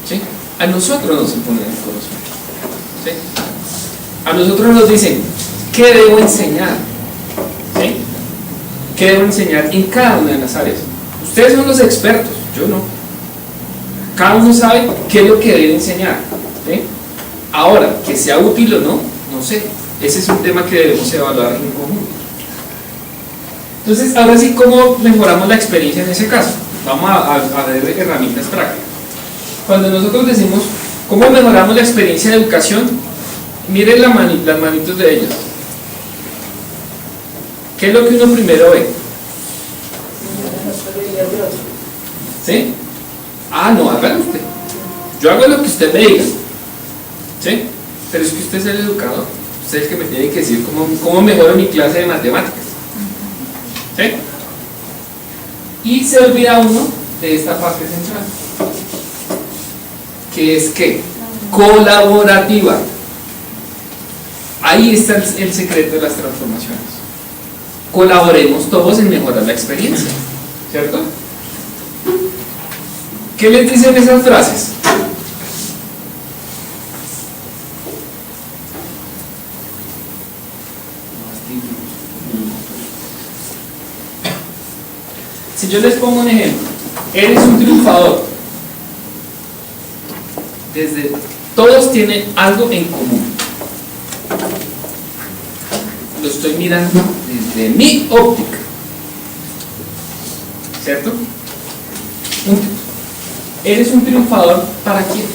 ¿sí? A nosotros nos imponen el conocimiento, ¿sí? A nosotros nos dicen, ¿qué debo enseñar? ¿Sí? ¿Qué debo enseñar en cada una de las áreas? Ustedes son los expertos, yo no. Cada uno sabe qué es lo que debe enseñar, ¿sí? Ahora, que sea útil o no, no sé. Ese es un tema que debemos evaluar en conjunto. Entonces, ahora sí, ¿cómo mejoramos la experiencia en ese caso? Vamos a ver herramientas prácticas. Cuando nosotros decimos, ¿cómo mejoramos la experiencia de educación? Miren las manitos de ellos. ¿Qué es lo que uno primero ve? ¿Sí? Ah, no, hágalo usted. Yo hago lo que usted me diga. ¿Sí? Pero es que usted es el educador. Usted es el que me tiene que decir cómo mejoro mi clase de matemáticas. ¿Sí? Y se olvida uno de esta parte central, que es ¿qué? Colaborativa. Ahí está el secreto de las transformaciones. Colaboremos todos en mejorar la experiencia, ¿cierto? ¿Qué les dicen esas frases? Si yo les pongo un ejemplo, eres un triunfador. Todos tienen algo en común. Lo estoy mirando desde mi óptica, ¿cierto? Eres un triunfador, ¿para quién?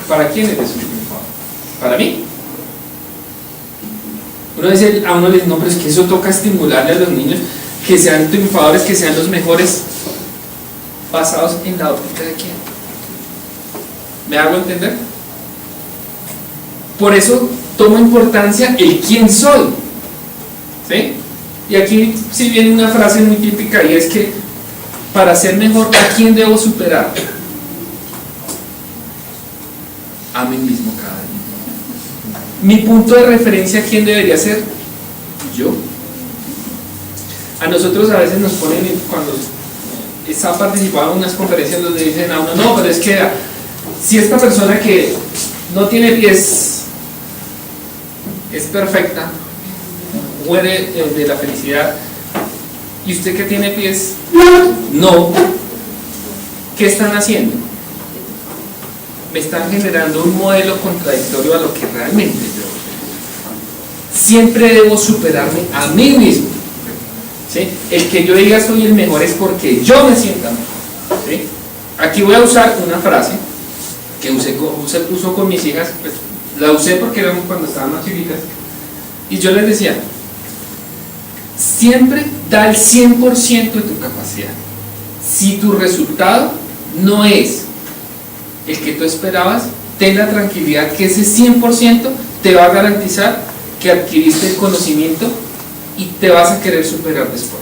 ¿Para quién eres un triunfador? ¿Para mí? A uno le dice, no, pero es que eso toca estimularle a los niños que sean triunfadores, que sean los mejores, basados en la óptica de quién. ¿Me hago entender? Por eso toma importancia el quién soy, ¿sí? Y aquí sí viene una frase muy típica, y es que para ser mejor, ¿a quién debo superar? A mí mismo cada día. Mi punto de referencia, ¿quién debería ser? Yo. A nosotros a veces nos ponen, cuando está participando en unas conferencias donde dicen a uno, no, pero es que si esta persona que no tiene pies es perfecta, muere de la felicidad, y usted que tiene pies no, ¿qué están haciendo? Me están generando un modelo contradictorio a lo que realmente yo siempre debo superarme a mí mismo, ¿sí? El que yo diga soy el mejor es porque yo me sienta mejor, ¿sí? Aquí voy a usar una frase que uso con mis hijas, pues, la usé porque éramos cuando estaban más chiquitas, y yo les decía, siempre da el 100% de tu capacidad. Si tu resultado no es el que tú esperabas, ten la tranquilidad que ese 100% te va a garantizar que adquiriste el conocimiento y te vas a querer superar después.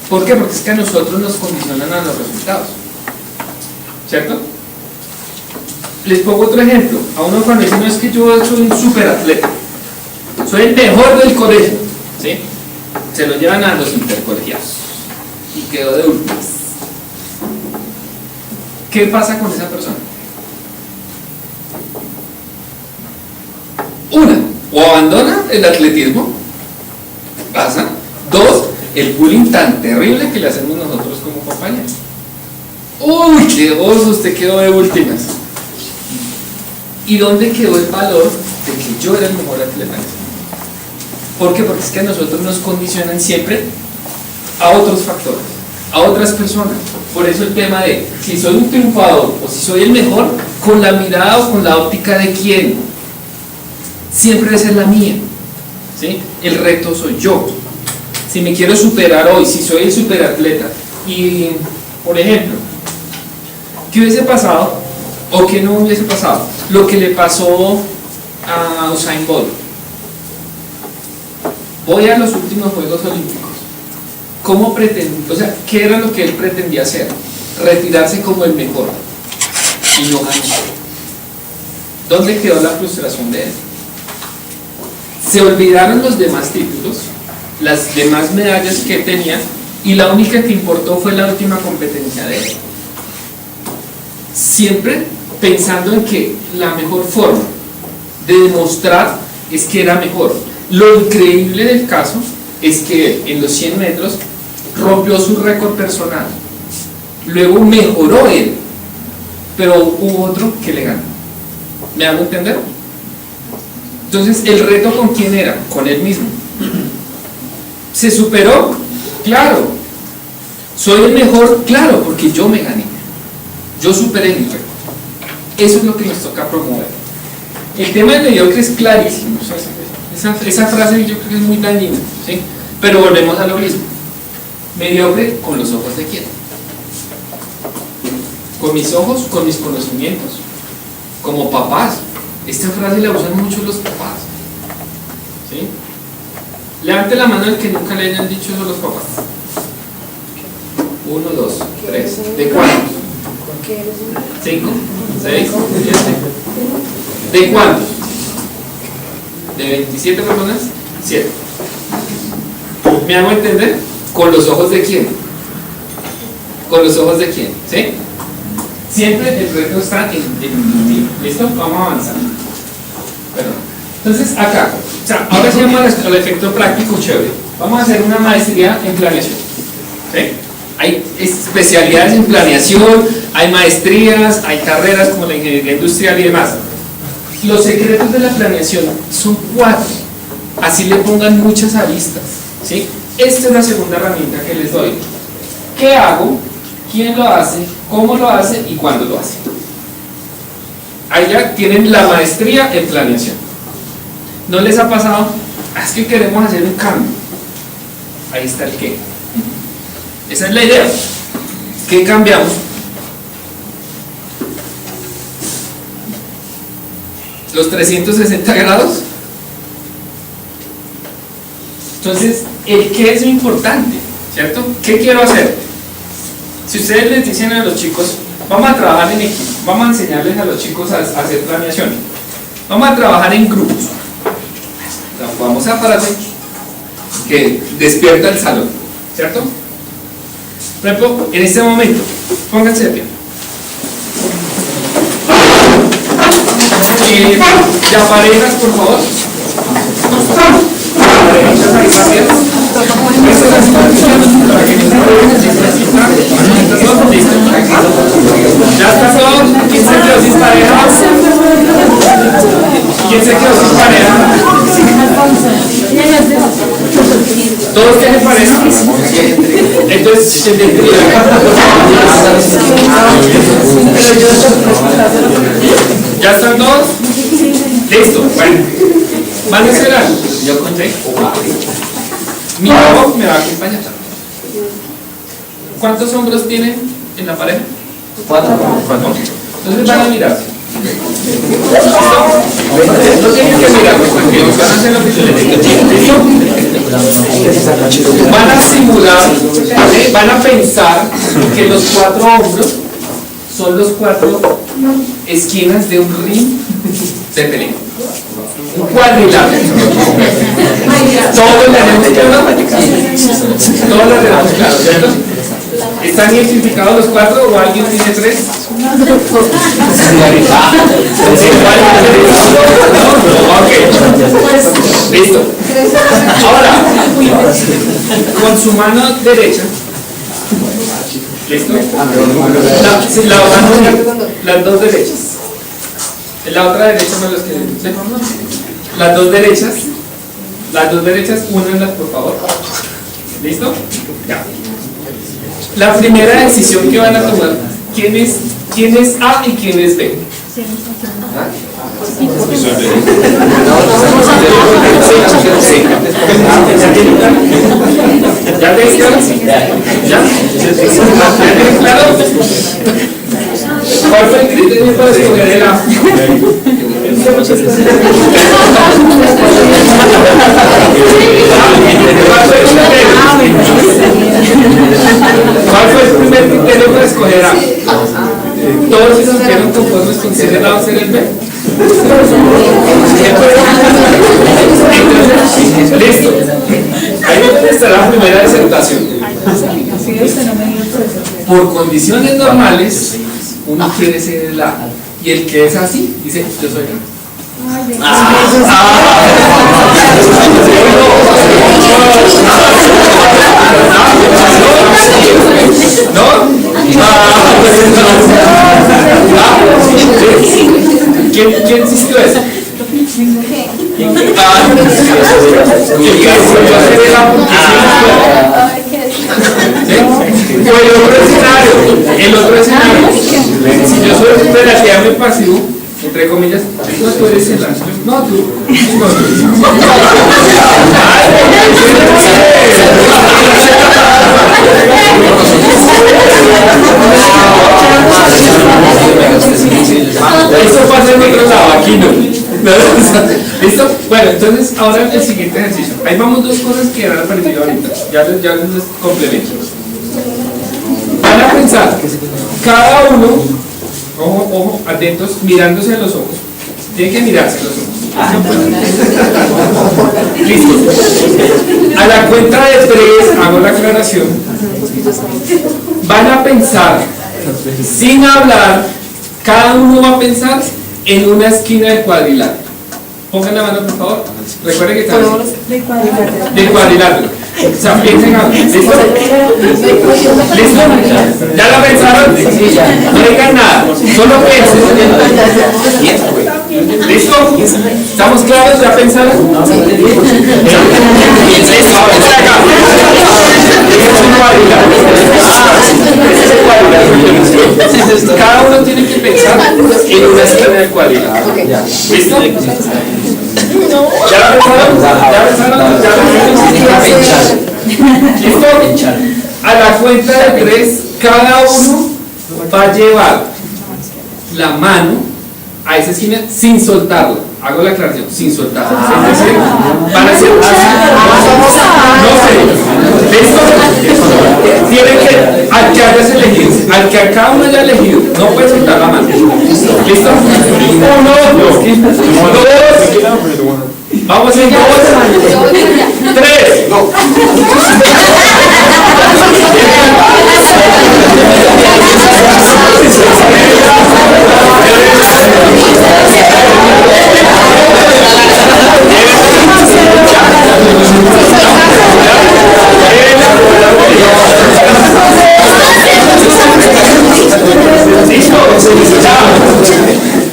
¿Por qué? Porque es que a nosotros nos condicionan a los resultados, ¿cierto? Les pongo otro ejemplo. A uno cuando dice, no, es que yo soy un superatleta, soy el mejor del colegio, ¿sí? Se lo llevan a los intercolegiados y quedó de últimas. ¿Qué pasa con esa persona? Una, o abandona el atletismo, pasa. Dos, el bullying tan terrible que le hacemos nosotros como compañeros. Uy, qué oso, usted quedó de últimas. ¿Y dónde quedó el valor de que yo era el mejor atleta? ¿Por qué? Porque es que a nosotros nos condicionan siempre a otros factores, a otras personas. Por eso el tema de si soy un triunfador o si soy el mejor, con la mirada o con la óptica de quién, siempre debe ser la mía, ¿sí? El reto soy yo. Si me quiero superar hoy, si soy el superatleta, y por ejemplo, ¿qué hubiese pasado o qué no hubiese pasado? Lo que le pasó a Usain Bolt. Voy a los últimos Juegos Olímpicos. ¿Cómo pretendía? O sea, ¿qué era lo que él pretendía hacer? Retirarse como el mejor. Y no ganó. ¿Dónde quedó la frustración de él? Se olvidaron los demás títulos, las demás medallas que tenía, y la única que importó fue la última competencia de él. Siempre pensando en que la mejor forma de demostrar es que era mejor. Lo increíble del caso es que él, en los 100 metros, rompió su récord personal. Luego mejoró él, pero hubo otro que le ganó. ¿Me hago entender? Entonces, ¿el reto con quién era? Con él mismo. ¿Se superó? Claro. ¿Soy el mejor? Claro, porque yo me gané. Yo superé mi récord. Eso es lo que nos toca promover. El tema del mediocre es clarísimo. Esa frase yo creo que es muy dañina, ¿sí? Pero volvemos a lo mismo. Mediocre con los ojos de quién. Con mis ojos, con mis conocimientos. Como papás. Esta frase la usan mucho los papás, ¿sí? Levante la mano el que nunca le hayan dicho eso a los papás. 1, 2, 3. ¿De cuántos? 5, 6, 7. ¿De cuántos? ¿De 27 personas? 7. ¿Me hago entender? ¿Con los ojos de quién? ¿Con los ojos de quién? ¿Sí? Siempre el reto está en ti. ¿Listo? Vamos a avanzar. Perdón. Entonces, acá, o sea, ahora sí vamos al efecto práctico chévere. Vamos a hacer una maestría en planeación. ¿Sí? Hay especialidades en planeación, hay maestrías, hay carreras como la ingeniería industrial y demás. Los secretos de la planeación son 4. Así le pongan muchas aristas. ¿Sí? Esta es la segunda herramienta que les doy. ¿Qué hago? ¿Quién lo hace? ¿Cómo lo hace? ¿Y cuándo lo hace? Ahí ya tienen la maestría en planeación. ¿No les ha pasado? Es que queremos hacer un cambio. Ahí está el qué. Esa es la idea. ¿Qué cambiamos? Los 360 grados. Entonces, el qué es lo importante, ¿cierto? ¿Qué quiero hacer? Si ustedes les dicen a los chicos, vamos a trabajar en equipo, vamos a enseñarles a los chicos a hacer planeación, vamos a trabajar en grupos, vamos a pararle que despierta el salón, ¿cierto? Por ejemplo, en este momento, pónganse de pie. Ya parejas, por favor. Parejas ahí rápidas. Ya está todo. ¿Quién se quedó sin pareja? ¿Quién se quedó sin pareja? ¿Todos tienen pareja? Entonces, ¿ya están todos? Listo, bueno. ¿Van a hacer algo? Yo conté. Mi hijo me va a acompañar. ¿Cuántos hombros tienen en la pareja? 4. Entonces van a mirarse. No tienen que mirarme, tranquilos, van a hacer lo que yo les digo. Van a simular, ¿vale? Van a pensar que los 4 hombros son los 4 esquinas de un ring de pelea. Un cuadrilátero. Todos lo tenemos claro. Todos lo tenemos claro, ¿cierto? ¿Están identificados los 4 o alguien tiene 3? Ok. Listo. Ahora, con su mano derecha, ¿listo? Las dos derechas. La otra derecha no las que... Las dos derechas, únanlas por favor. ¿Listo? Ya. La primera decisión que van a tomar, ¿quién es A y quién es B? ¿Ya te claro? ¿Ya? ¿Claro? ¿Cuál fue el criterio para escoger el A? ¿Cuál fue el primer criterio para escoger A? Todos se sintieron conformes con ser el A o ser el B. Entonces, listo. Ahí está la primera disertación. Por condiciones normales, uno quiere ser el A. Y el que es así, dice, yo soy el A. ¿Quién insistió eso? El otro escenario, si yo soy relativamente pasivo, entre comillas, no tú eres el ancho, no tú. Esto pasa en otro lado, aquí no. ¿Listo? Bueno, entonces ahora el siguiente ejercicio. Ahí vamos dos cosas que han aprendido ahorita. Ya les complemento. Van a pensar, cada uno, ojo, atentos, mirándose a los ojos. Tienen que mirarse a los ojos. Listo. A la cuenta de 3, hago la aclaración. Van a pensar, sin hablar, cada uno va a pensar en una esquina del cuadrilátero. Pongan la mano, por favor. Recuerden que estamos del cuadrilátero. O sea, piensen algo. ¿Listo? ¿Listo? ¿Ya la pensaron? No digan nada. Solo piensen. ¿Listo? ¿Estamos claros? ¿Ya pensaron? ¿Listo? Cada uno tiene que pensar en una esquina del cuadrilátero. ¿Listo? ¿Ya la pensaron? ¿Ya pensaron? ¿Listo? A la cuenta de 3, cada uno va a llevar la mano a esa esquina sin soltarlo. Hago la aclaración, sin soltarlo. Es decir, van a hacer no sé. ¿Listo? Tienen que, al que hayas elegido, al que a cada uno haya elegido, no puede soltar la mano. ¿Listo? 1, 2, vamos en 2, 3.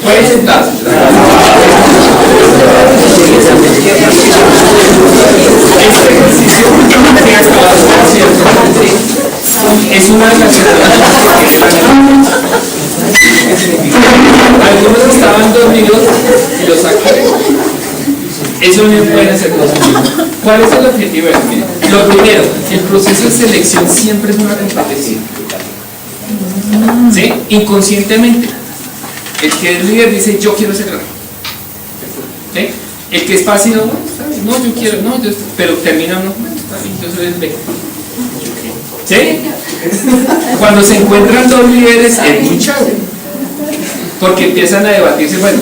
Pueden sentarse. Este ejercicio que acabamos de hacer es una de las algunos estaban dormidos y los saqué. Eso no pueden hacer cosas. ¿Cuál es el objetivo de esto? Lo primero, el proceso de selección siempre es una competencia. ¿Sí? Inconscientemente. El que es líder dice, yo quiero ser grande. ¿Sí? El que es pasivo, no, yo quiero, no, yo, pero termina, no, está bien, yo soy el B. ¿Sí? Cuando se encuentran dos líderes es muy chévere. Porque empiezan a debatirse, bueno,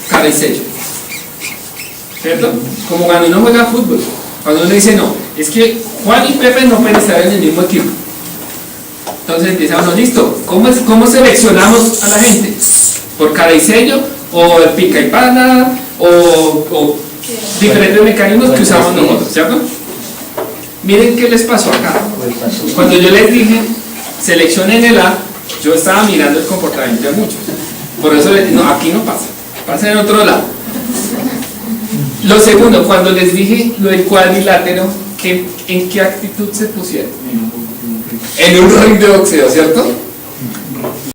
cara y sello. ¿Cierto? Como cuando uno juega fútbol. Cuando uno dice, no, es que Juan y Pepe no pueden estar en el mismo equipo. Entonces empieza uno, listo, ¿cómo seleccionamos a la gente? ¿Por cara y sello? ¿O pica y pala? ¿O diferentes mecanismos que usamos nosotros? ¿Cierto? Miren qué les pasó acá. Cuando yo les dije, seleccionen el A, yo estaba mirando el comportamiento de muchos. Por eso les dije, no, aquí no pasa, pasa en otro lado. Lo segundo, cuando les dije lo del cuadrilátero, ¿en qué actitud se pusieron? En un ring de boxeo, ¿cierto?